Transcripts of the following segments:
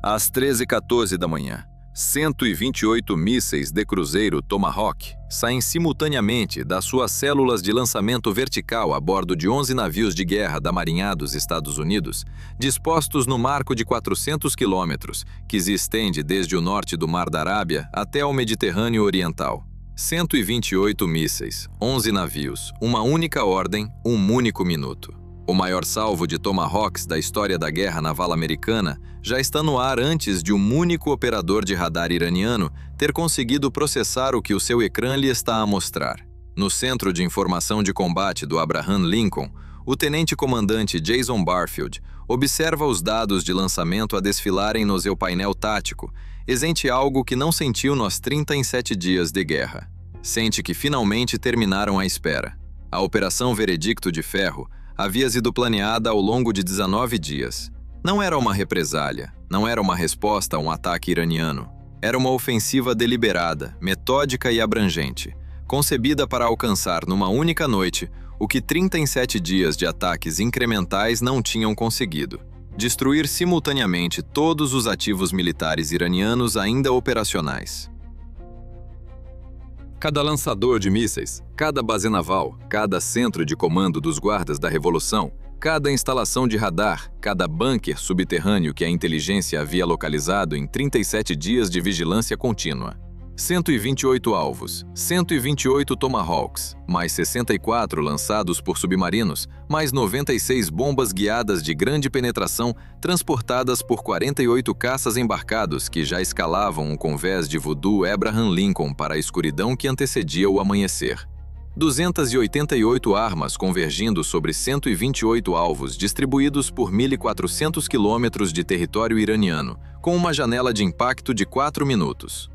Às 13h14 da manhã, 128 mísseis de cruzeiro Tomahawk saem simultaneamente das suas células de lançamento vertical a bordo de 11 navios de guerra da Marinha dos Estados Unidos, dispostos no marco de 400 quilômetros, que se estende desde o norte do Mar da Arábia até ao Mediterrâneo Oriental. 128 mísseis, 11 navios, uma única ordem, um único minuto. O maior salvo de Tomahawks da história da guerra naval americana já está no ar antes de um único operador de radar iraniano ter conseguido processar o que o seu ecrã lhe está a mostrar. No Centro de Informação de Combate do Abraham Lincoln, o tenente-comandante Jason Barfield observa os dados de lançamento a desfilarem no seu painel tático, exente algo que não sentiu nos 37 dias de guerra. Sente que finalmente terminaram a espera. A Operação Veredicto de Ferro havia sido planeada ao longo de 19 dias. Não era uma represália, não era uma resposta a um ataque iraniano. Era uma ofensiva deliberada, metódica e abrangente, concebida para alcançar numa única noite o que 37 dias de ataques incrementais não tinham conseguido: destruir simultaneamente todos os ativos militares iranianos ainda operacionais. Cada lançador de mísseis, cada base naval, cada centro de comando dos guardas da Revolução, cada instalação de radar, cada bunker subterrâneo que a inteligência havia localizado em 37 dias de vigilância contínua. 128 alvos, 128 Tomahawks, mais 64 lançados por submarinos, mais 96 bombas guiadas de grande penetração transportadas por 48 caças embarcados que já escalavam um convés de voodoo Abraham Lincoln para a escuridão que antecedia o amanhecer. 288 armas convergindo sobre 128 alvos distribuídos por 1.400 quilômetros de território iraniano, com uma janela de impacto de 4 minutos.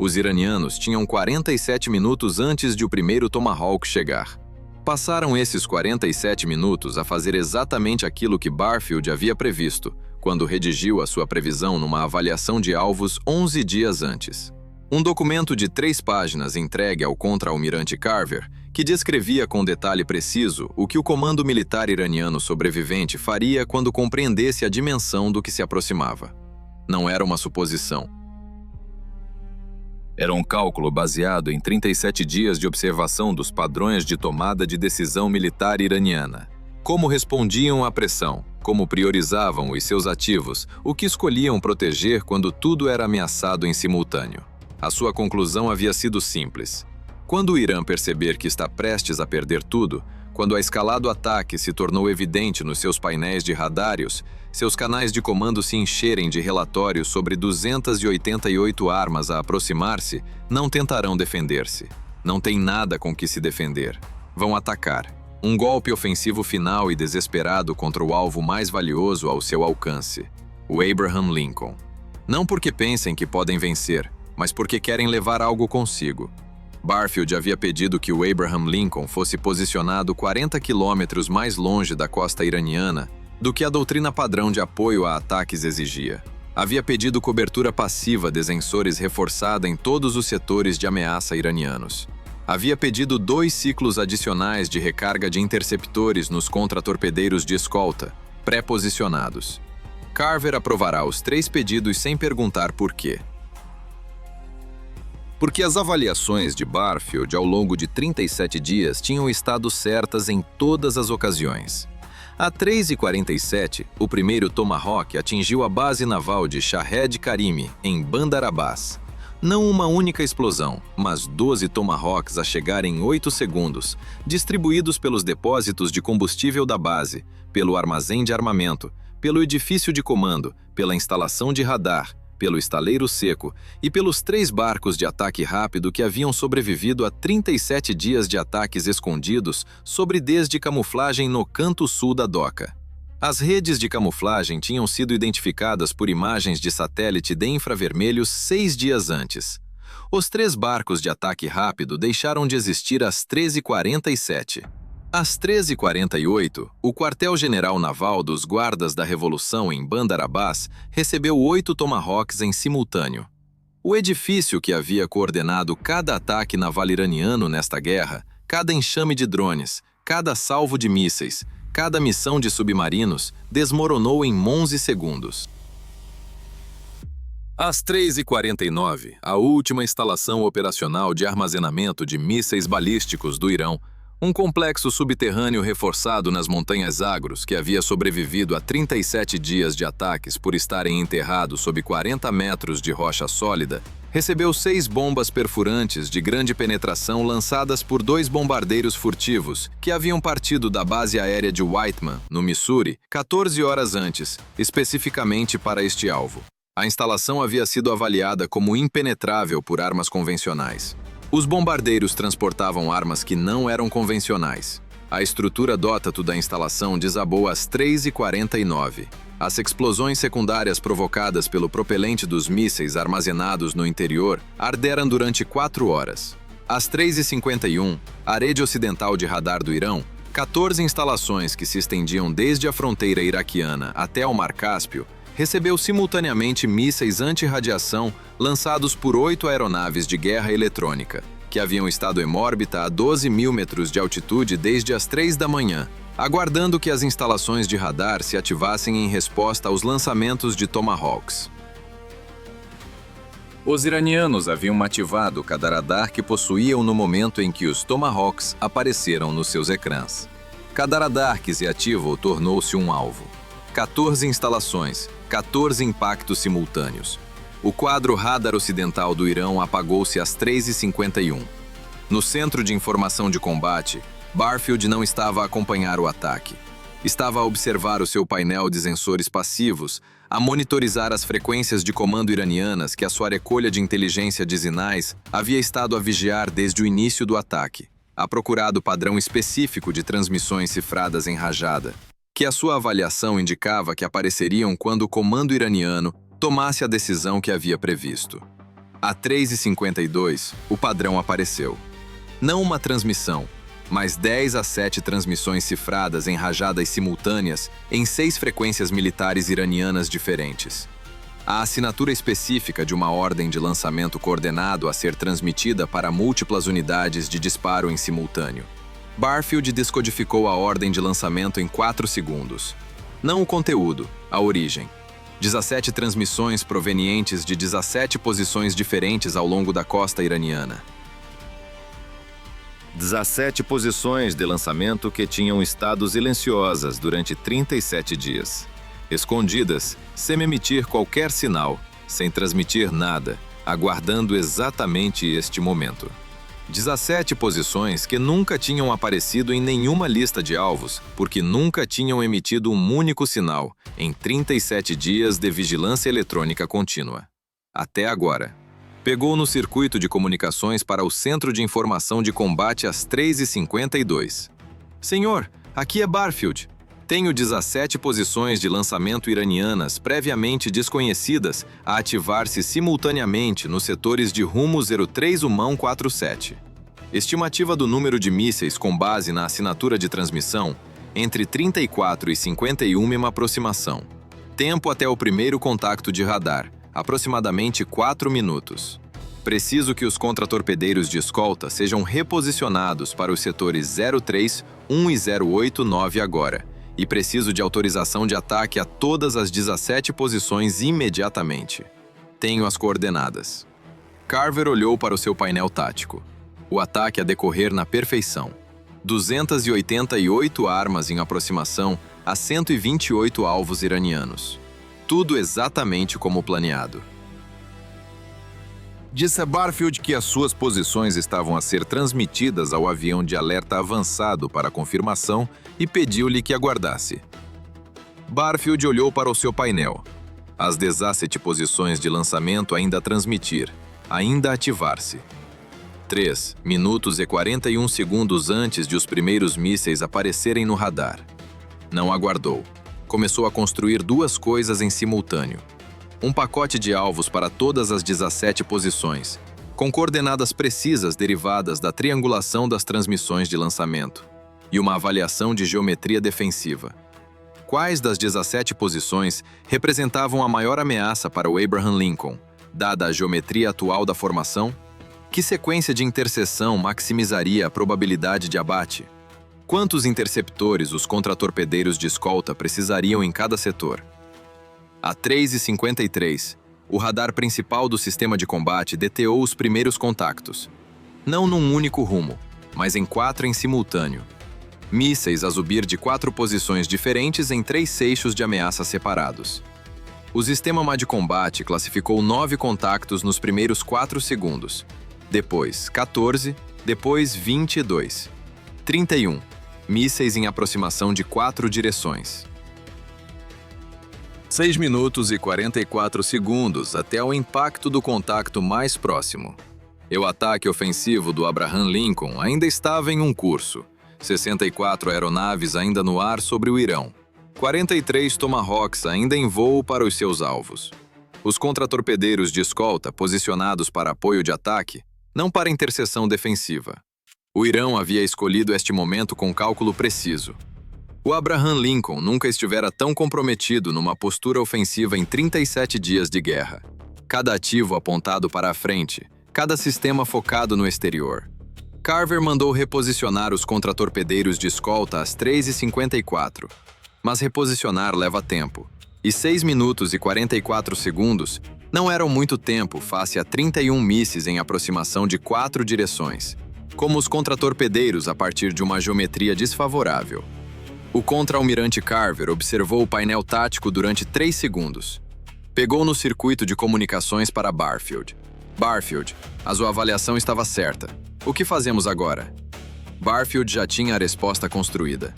Os iranianos tinham 47 minutos antes de o primeiro Tomahawk chegar. Passaram esses 47 minutos a fazer exatamente aquilo que Barfield havia previsto, quando redigiu a sua previsão numa avaliação de alvos 11 dias antes. Um documento de 3 páginas entregue ao contra-almirante Carver, que descrevia com detalhe preciso o que o comando militar iraniano sobrevivente faria quando compreendesse a dimensão do que se aproximava. Não era uma suposição. Era um cálculo baseado em 37 dias de observação dos padrões de tomada de decisão militar iraniana. Como respondiam à pressão, como priorizavam os seus ativos, o que escolhiam proteger quando tudo era ameaçado em simultâneo. A sua conclusão havia sido simples. Quando o Irã perceber que está prestes a perder tudo, quando a escalada do ataque se tornou evidente nos seus painéis de radários, seus canais de comando se encherem de relatórios sobre 288 armas a aproximar-se, não tentarão defender-se. Não tem nada com que se defender. Vão atacar. Um golpe ofensivo final e desesperado contra o alvo mais valioso ao seu alcance, o Abraham Lincoln. Não porque pensem que podem vencer, mas porque querem levar algo consigo. Barfield havia pedido que o Abraham Lincoln fosse posicionado 40 quilômetros mais longe da costa iraniana do que a doutrina padrão de apoio a ataques exigia. Havia pedido cobertura passiva de sensores reforçada em todos os setores de ameaça iranianos. Havia pedido 2 ciclos adicionais de recarga de interceptores nos contra-torpedeiros de escolta, pré-posicionados. Carver aprovará os 3 pedidos sem perguntar por quê. Porque as avaliações de Barfield ao longo de 37 dias tinham estado certas em todas as ocasiões. A 3h47, o primeiro Tomahawk atingiu a base naval de Shahed Karimi, em Bandar Abbas. Não uma única explosão, mas 12 Tomahawks a chegar em 8 segundos, distribuídos pelos depósitos de combustível da base, pelo armazém de armamento, pelo edifício de comando, pela instalação de radar, pelo estaleiro seco e pelos 3 barcos de ataque rápido que haviam sobrevivido a 37 dias de ataques escondidos sobre desde camuflagem no canto sul da doca. As redes de camuflagem tinham sido identificadas por imagens de satélite de infravermelho 6 dias antes. Os 3 barcos de ataque rápido deixaram de existir às 13h47. Às 13h48, o quartel-general naval dos Guardas da Revolução em Bandar Abbas recebeu 8 Tomahawks em simultâneo. O edifício que havia coordenado cada ataque naval iraniano nesta guerra, cada enxame de drones, cada salvo de mísseis, cada missão de submarinos, desmoronou em 11 segundos. Às 3h49, a última instalação operacional de armazenamento de mísseis balísticos do Irão, um complexo subterrâneo reforçado nas Montanhas Zagros que havia sobrevivido a 37 dias de ataques por estarem enterrados sob 40 metros de rocha sólida, recebeu 6 bombas perfurantes de grande penetração lançadas por 2 bombardeiros furtivos que haviam partido da base aérea de Whiteman, no Missouri, 14 horas antes, especificamente para este alvo. A instalação havia sido avaliada como impenetrável por armas convencionais. Os bombardeiros transportavam armas que não eram convencionais. A estrutura dótato da instalação desabou às 3h49. As explosões secundárias provocadas pelo propelente dos mísseis armazenados no interior arderam durante 4 horas. Às 3h51, a rede ocidental de radar do Irão, 14 instalações que se estendiam desde a fronteira iraquiana até ao Mar Cáspio, recebeu simultaneamente mísseis anti-radiação lançados por 8 aeronaves de guerra eletrônica, que haviam estado em órbita a 12 mil metros de altitude desde as 3 da manhã, aguardando que as instalações de radar se ativassem em resposta aos lançamentos de Tomahawks. Os iranianos haviam ativado cada radar que possuíam no momento em que os Tomahawks apareceram nos seus ecrãs. Cada radar que se ativou tornou-se um alvo. 14 instalações, 14 impactos simultâneos. O quadro radar ocidental do Irão apagou-se às 3h51. No centro de informação de combate, Barfield não estava a acompanhar o ataque. Estava a observar o seu painel de sensores passivos, a monitorizar as frequências de comando iranianas que a sua recolha de inteligência de sinais havia estado a vigiar desde o início do ataque, a procurado padrão específico de transmissões cifradas em rajada, que a sua avaliação indicava que apareceriam quando o comando iraniano tomasse a decisão que havia previsto. A 3h52, o padrão apareceu. Não uma transmissão, mas 10 a 7 transmissões cifradas em rajadas simultâneas em 6 frequências militares iranianas diferentes. A assinatura específica de uma ordem de lançamento coordenado a ser transmitida para múltiplas unidades de disparo em simultâneo. Barfield descodificou a ordem de lançamento em 4 segundos. Não o conteúdo, a origem. 17 transmissões provenientes de 17 posições diferentes ao longo da costa iraniana. 17 posições de lançamento que tinham estado silenciosas durante 37 dias. Escondidas, sem emitir qualquer sinal, sem transmitir nada, aguardando exatamente este momento. 17 posições que nunca tinham aparecido em nenhuma lista de alvos, porque nunca tinham emitido um único sinal em 37 dias de vigilância eletrônica contínua. Até agora. Pegou no circuito de comunicações para o Centro de Informação de Combate às 3h52. Senhor, aqui é Barfield. Tenho 17 posições de lançamento iranianas previamente desconhecidas a ativar-se simultaneamente nos setores de rumo 03-47. Estimativa do número de mísseis com base na assinatura de transmissão, entre 34 e 51 aproximação. Tempo até o primeiro contacto de radar, aproximadamente 4 minutos. Preciso que os contratorpedeiros de escolta sejam reposicionados para os setores 03, 1 e 089 agora. E preciso de autorização de ataque a todas as 17 posições imediatamente. Tenho as coordenadas. Carver olhou para o seu painel tático. O ataque a decorrer na perfeição. 288 armas em aproximação a 128 alvos iranianos. Tudo exatamente como planeado. Disse a Barfield que as suas posições estavam a ser transmitidas ao avião de alerta avançado para confirmação e pediu-lhe que aguardasse. Barfield olhou para o seu painel. As 17 posições de lançamento ainda a transmitir, ainda a ativar-se. 3 minutos e 41 segundos antes de os primeiros mísseis aparecerem no radar. Não aguardou. Começou a construir 2 coisas em simultâneo. Um pacote de alvos para todas as 17 posições, com coordenadas precisas derivadas da triangulação das transmissões de lançamento, e uma avaliação de geometria defensiva. Quais das 17 posições representavam a maior ameaça para o Abraham Lincoln, dada a geometria atual da formação? Que sequência de interseção maximizaria a probabilidade de abate? Quantos interceptores os contratorpedeiros de escolta precisariam em cada setor? A 3h53, o radar principal do sistema de combate deteou os primeiros contactos. Não num único rumo, mas em 4 em simultâneo. Mísseis a subir de 4 posições diferentes em 3 eixos de ameaça separados. O sistema de combate classificou 9 contactos nos primeiros 4 segundos. Depois 14, depois 22. 31. Mísseis em aproximação de 4 direções. 6 minutos e 44 segundos até o impacto do contacto mais próximo. E o ataque ofensivo do Abraham Lincoln ainda estava em um curso. 64 aeronaves ainda no ar sobre o Irão. 43 Tomahawks ainda em voo para os seus alvos. Os contratorpedeiros de escolta posicionados para apoio de ataque, não para interseção defensiva. O Irão havia escolhido este momento com cálculo preciso. O Abraham Lincoln nunca estivera tão comprometido numa postura ofensiva em 37 dias de guerra. Cada ativo apontado para a frente, cada sistema focado no exterior. Carver mandou reposicionar os contratorpedeiros de escolta às 3h54. Mas reposicionar leva tempo. E 6 minutos e 44 segundos não eram muito tempo face a 31 mísseis em aproximação de 4 direções, como os contratorpedeiros a partir de uma geometria desfavorável. O contra-almirante Carver observou o painel tático durante 3 segundos. Pegou no circuito de comunicações para Barfield. Barfield, a sua avaliação estava certa. O que fazemos agora? Barfield já tinha a resposta construída.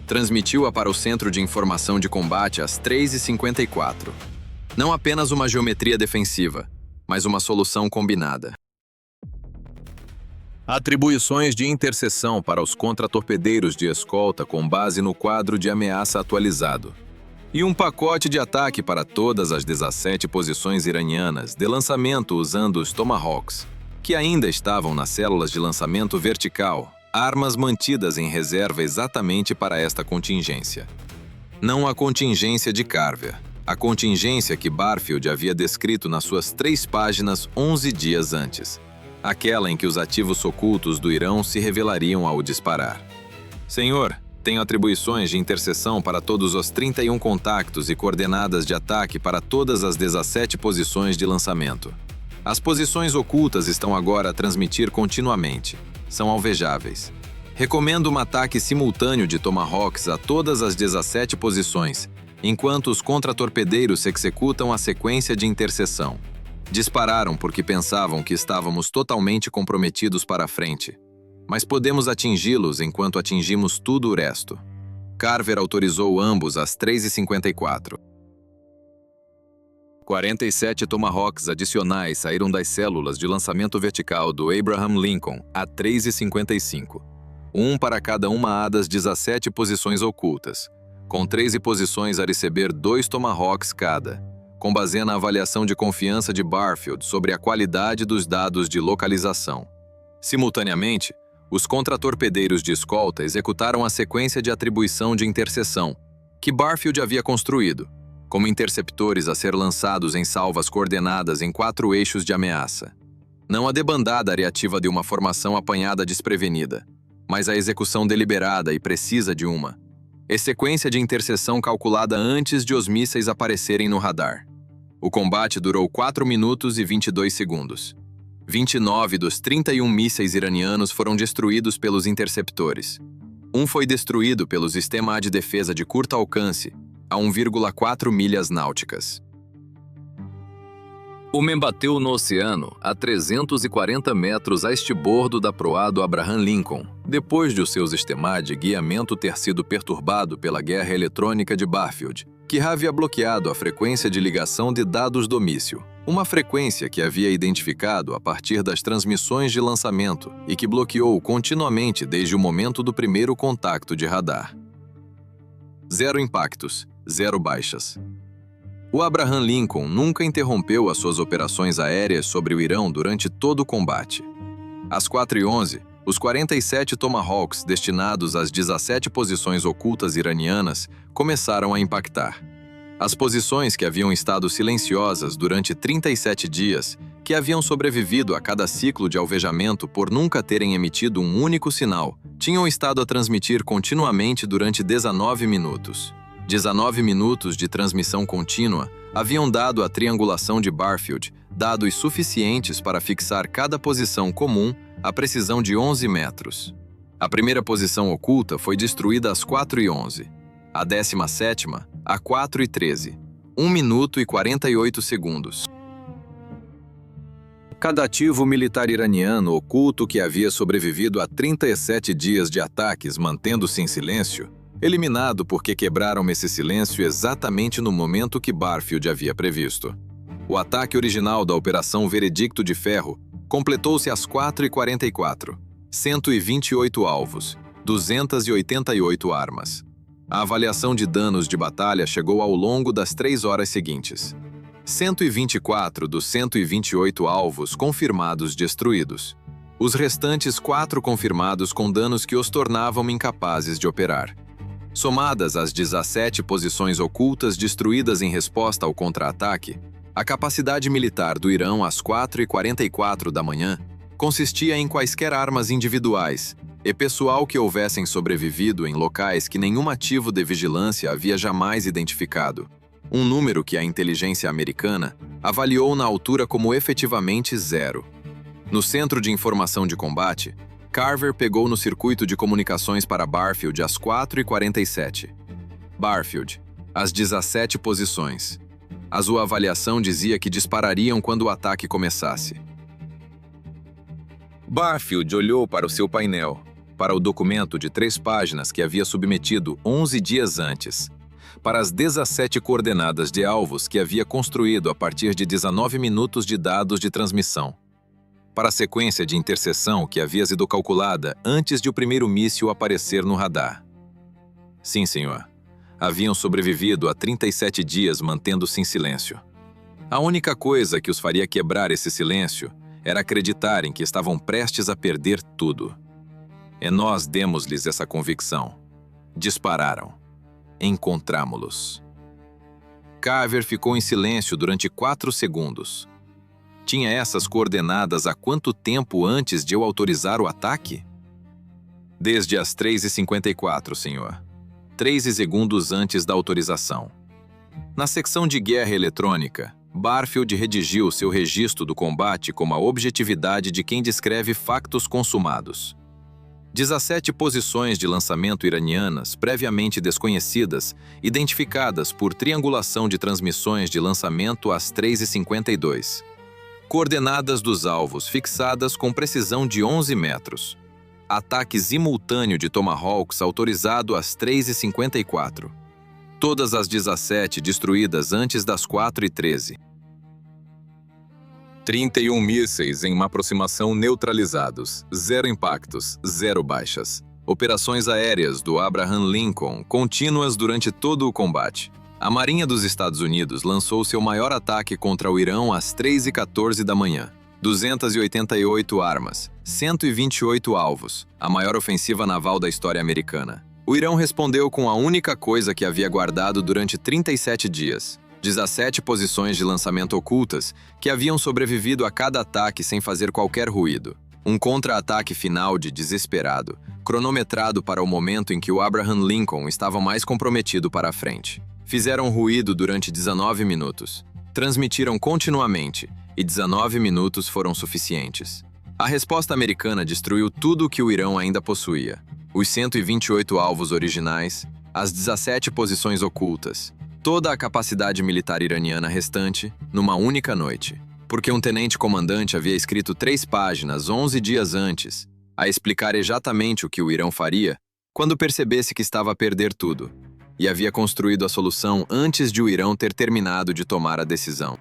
Transmitiu-a para o Centro de Informação de Combate às 3h54. Não apenas uma geometria defensiva, mas uma solução combinada. Atribuições de interseção para os contratorpedeiros de escolta com base no quadro de ameaça atualizado. E um pacote de ataque para todas as 17 posições iranianas de lançamento usando os Tomahawks, que ainda estavam nas células de lançamento vertical, armas mantidas em reserva exatamente para esta contingência. Não a contingência de Carver, a contingência que Barfield havia descrito nas suas 3 páginas 11 dias antes. Aquela em que os ativos ocultos do Irão se revelariam ao disparar. Senhor, tenho atribuições de interseção para todos os 31 contactos e coordenadas de ataque para todas as 17 posições de lançamento. As posições ocultas estão agora a transmitir continuamente. São alvejáveis. Recomendo um ataque simultâneo de Tomahawks a todas as 17 posições, enquanto os contratorpedeiros se executam a sequência de interseção. Dispararam porque pensavam que estávamos totalmente comprometidos para a frente. Mas podemos atingi-los enquanto atingimos tudo o resto. Carver autorizou ambos às 3h54. 47 Tomahawks adicionais saíram das células de lançamento vertical do Abraham Lincoln a 3h55. Um para cada uma das 17 posições ocultas, com 13 posições a receber 2 Tomahawks cada, com base na avaliação de confiança de Barfield sobre a qualidade dos dados de localização. Simultaneamente, os contratorpedeiros de escolta executaram a sequência de atribuição de interseção, que Barfield havia construído, como interceptores a ser lançados em salvas coordenadas em 4 eixos de ameaça. Não a debandada reativa de uma formação apanhada desprevenida, mas a execução deliberada e precisa de uma. E sequência de interseção calculada antes de os mísseis aparecerem no radar. O combate durou 4 minutos e 22 segundos. 29 dos 31 mísseis iranianos foram destruídos pelos interceptores. Um foi destruído pelo sistema de defesa de curto alcance, a 1,4 milhas náuticas. O MEM bateu no oceano a 340 metros a estibordo da proa do Abraham Lincoln, depois de o seu sistema de guiamento ter sido perturbado pela guerra eletrônica de Barfield, que havia bloqueado a frequência de ligação de dados do míssil, uma frequência que havia identificado a partir das transmissões de lançamento e que bloqueou continuamente desde o momento do primeiro contacto de radar. 0 impactos, 0 baixas. O Abraham Lincoln nunca interrompeu as suas operações aéreas sobre o Irão durante todo o combate. Às 4h11, os 47 Tomahawks destinados às 17 posições ocultas iranianas começaram a impactar. As posições que haviam estado silenciosas durante 37 dias, que haviam sobrevivido a cada ciclo de alvejamento por nunca terem emitido um único sinal, tinham estado a transmitir continuamente durante 19 minutos. 19 minutos de transmissão contínua haviam dado à triangulação de Barfield dados suficientes para fixar cada posição comum à precisão de 11 metros. A primeira posição oculta foi destruída às 4h11, a 17ª a 4h13, 1 minuto e 48 segundos. Cada ativo militar iraniano oculto que havia sobrevivido a 37 dias de ataques mantendo-se em silêncio, eliminado porque quebraram esse silêncio exatamente no momento que Barfield havia previsto. O ataque original da Operação Veredicto de Ferro completou-se às 4h44, 128 alvos, 288 armas. A avaliação de danos de batalha chegou ao longo das 3 horas seguintes. 124 dos 128 alvos confirmados destruídos. Os restantes 4 confirmados com danos que os tornavam incapazes de operar. Somadas as 17 posições ocultas destruídas em resposta ao contra-ataque, a capacidade militar do Irã às 4h44 da manhã consistia em quaisquer armas individuais e pessoal que houvessem sobrevivido em locais que nenhum ativo de vigilância havia jamais identificado. Um número que a inteligência americana avaliou na altura como efetivamente 0. No Centro de Informação de Combate, Carver pegou no circuito de comunicações para Barfield às 4h47. Barfield, as 17 posições. A sua avaliação dizia que disparariam quando o ataque começasse. Barfield olhou para o seu painel, para o documento de 3 páginas que havia submetido 11 dias antes, para as 17 coordenadas de alvos que havia construído a partir de 19 minutos de dados de transmissão, para a sequência de interseção que havia sido calculada antes de o primeiro míssil aparecer no radar. Sim, senhor. Haviam sobrevivido a 37 dias mantendo-se em silêncio. A única coisa que os faria quebrar esse silêncio era acreditarem que estavam prestes a perder tudo. E nós demos-lhes essa convicção. Dispararam. Encontramo-los. Carver ficou em silêncio durante 4 segundos. Tinha essas coordenadas há quanto tempo antes de eu autorizar o ataque? Desde as 3h54, senhor. 13 segundos antes da autorização. Na secção de guerra eletrônica, Barfield redigiu seu registro do combate com a objetividade de quem descreve factos consumados. 17 posições de lançamento iranianas previamente desconhecidas, identificadas por triangulação de transmissões de lançamento às 3h52. Coordenadas dos alvos fixadas com precisão de 11 metros. Ataque simultâneo de Tomahawks autorizado às 3h54. Todas as 17 destruídas antes das 4h13. 31 mísseis em uma aproximação neutralizados, 0 impactos, 0 baixas. Operações aéreas do Abraham Lincoln contínuas durante todo o combate. A Marinha dos Estados Unidos lançou seu maior ataque contra o Irã às 3h14 da manhã. 288 armas, 128 alvos, a maior ofensiva naval da história americana. O Irã respondeu com a única coisa que havia guardado durante 37 dias. 17 posições de lançamento ocultas que haviam sobrevivido a cada ataque sem fazer qualquer ruído. Um contra-ataque final de desesperado, cronometrado para o momento em que o Abraham Lincoln estava mais comprometido para a frente. Fizeram ruído durante 19 minutos. Transmitiram continuamente, e 19 minutos foram suficientes. A resposta americana destruiu tudo o que o Irã ainda possuía. Os 128 alvos originais, as 17 posições ocultas, toda a capacidade militar iraniana restante, numa única noite. Porque um tenente-comandante havia escrito 3 páginas 11 dias antes, a explicar exatamente o que o Irã faria quando percebesse que estava a perder tudo, e havia construído a solução antes de o Irã ter terminado de tomar a decisão.